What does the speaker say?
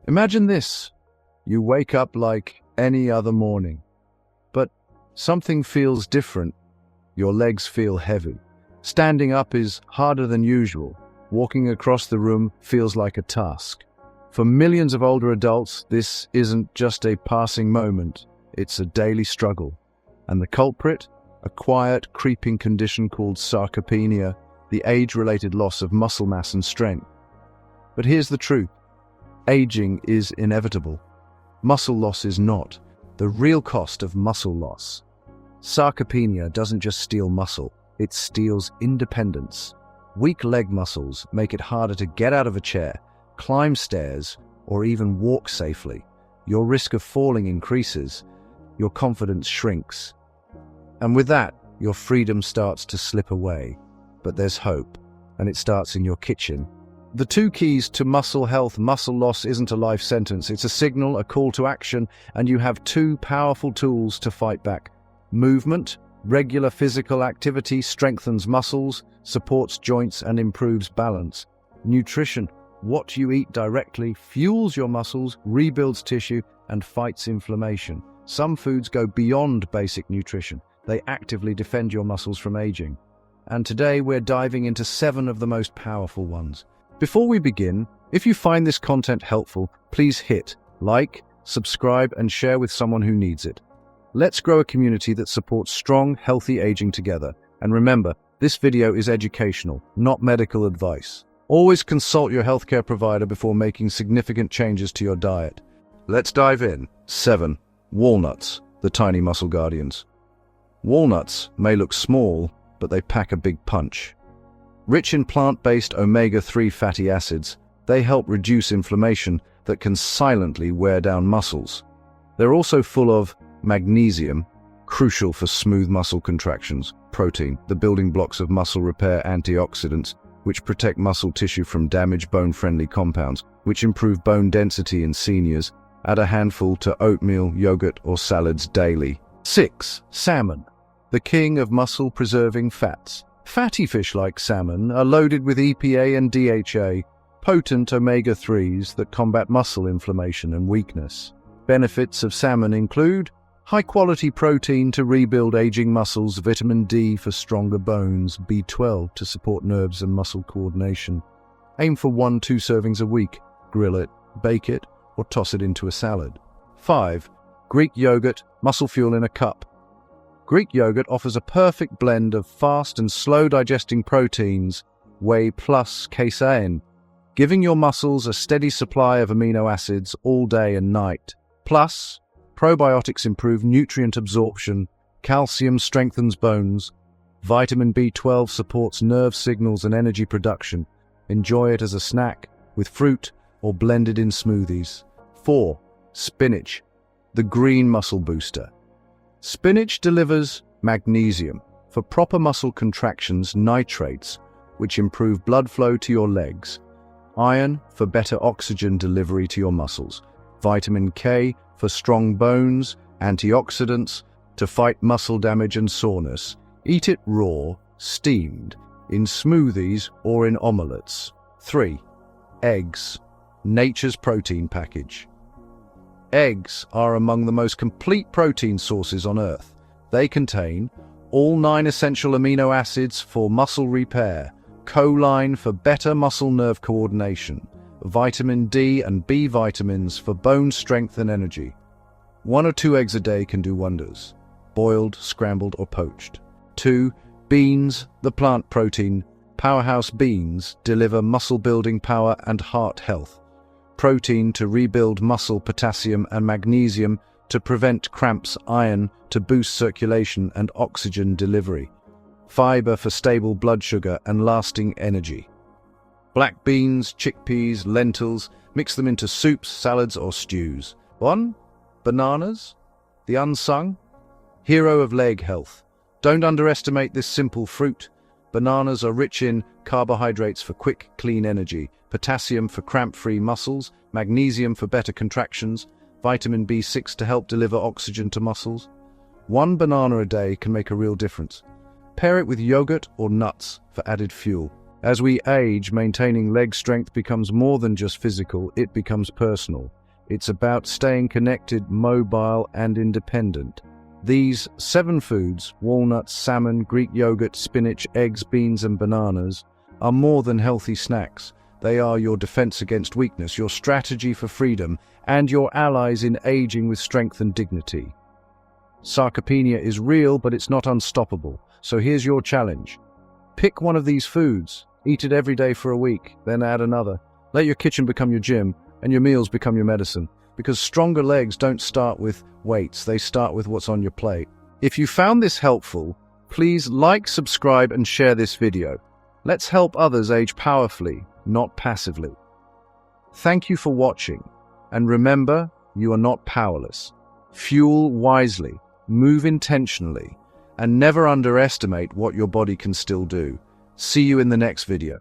Imagine this. You wake up like any other morning, but something feels different. Your legs feel heavy. Standing up is harder than usual. Walking across the room feels like a task. For millions of older adults, this isn't just a passing moment. It's a daily struggle. And the culprit? A quiet, creeping condition called sarcopenia, the age-related loss of muscle mass and strength. But here's the truth. Aging is inevitable. Muscle loss is not. The real cost of muscle loss. Sarcopenia doesn't just steal muscle, it steals independence. Weak leg muscles make it harder to get out of a chair, climb stairs, or even walk safely. Your risk of falling increases, your confidence shrinks. And with that, your freedom starts to slip away. But there's hope, and it starts in your kitchen. The two keys to muscle health. Muscle loss isn't a life sentence. It's a signal, a call to action, and you have two powerful tools to fight back. Movement, regular physical activity strengthens muscles, supports joints, and improves balance. Nutrition, what you eat directly fuels your muscles, rebuilds tissue, and fights inflammation. Some foods go beyond basic nutrition. They actively defend your muscles from aging. And today we're diving into 7 of the most powerful ones. Before we begin, if you find this content helpful, please hit like, subscribe, and share with someone who needs it. Let's grow a community that supports strong, healthy aging together. And remember, this video is educational, not medical advice. Always consult your healthcare provider before making significant changes to your diet. Let's dive in. 7. Walnuts, the tiny muscle guardians. Walnuts may look small, but they pack a big punch. Rich in plant-based omega-3 fatty acids, they help reduce inflammation that can silently wear down muscles. They're also full of magnesium, crucial for smooth muscle contractions, protein, the building blocks of muscle repair, antioxidants, which protect muscle tissue from damaged bone-friendly compounds, which improve bone density in seniors. Add a handful to oatmeal, yogurt, or salads daily. 6. Salmon, the king of muscle-preserving fats. Fatty fish like salmon are loaded with EPA and DHA, potent omega-3s that combat muscle inflammation and weakness. Benefits of salmon include high-quality protein to rebuild aging muscles, vitamin D for stronger bones, B12 to support nerves and muscle coordination. Aim for 1-2 servings a week. Grill it, bake it, or toss it into a salad. 5. Greek yogurt, muscle fuel in a cup. Greek yogurt offers a perfect blend of fast and slow-digesting proteins, whey plus casein, giving your muscles a steady supply of amino acids all day and night. Plus, probiotics improve nutrient absorption, calcium strengthens bones, vitamin B12 supports nerve signals and energy production. Enjoy it as a snack, with fruit, or blended in smoothies. 4. Spinach, the green muscle booster. Spinach delivers magnesium for proper muscle contractions, nitrates, which improve blood flow to your legs, iron for better oxygen delivery to your muscles, vitamin K for strong bones, antioxidants to fight muscle damage and soreness. Eat it raw, steamed, in smoothies or in omelettes. 3. Eggs, nature's protein package. Eggs are among the most complete protein sources on Earth. They contain all 9 essential amino acids for muscle repair, choline for better muscle nerve coordination, vitamin D and B vitamins for bone strength and energy. 1 or 2 eggs a day can do wonders, boiled, scrambled, or poached. 2. Beans, the plant protein. Powerhouse beans deliver muscle-building power and heart health. Protein to rebuild muscle, potassium and magnesium to prevent cramps, iron to boost circulation and oxygen delivery. Fiber for stable blood sugar and lasting energy. Black beans, chickpeas, lentils, mix them into soups, salads or stews. 1. Bananas, the unsung hero of leg health. Don't underestimate this simple fruit. Bananas are rich in carbohydrates for quick, clean energy, potassium for cramp-free muscles, magnesium for better contractions, vitamin B6 to help deliver oxygen to muscles. 1 banana a day can make a real difference. Pair it with yogurt or nuts for added fuel. As we age, maintaining leg strength becomes more than just physical, it becomes personal. It's about staying connected, mobile, and independent. These 7 foods, walnuts, salmon, Greek yogurt, spinach, eggs, beans, and bananas, are more than healthy snacks. They are your defense against weakness, your strategy for freedom, and your allies in aging with strength and dignity. Sarcopenia is real, but it's not unstoppable. So here's your challenge. Pick one of these foods, eat it every day for a week, then add another. Let your kitchen become your gym, and your meals become your medicine. Because stronger legs don't start with weights, they start with what's on your plate. If you found this helpful, please like, subscribe, and share this video. Let's help others age powerfully, not passively. Thank you for watching, and remember, you are not powerless. Fuel wisely, move intentionally, and never underestimate what your body can still do. See you in the next video.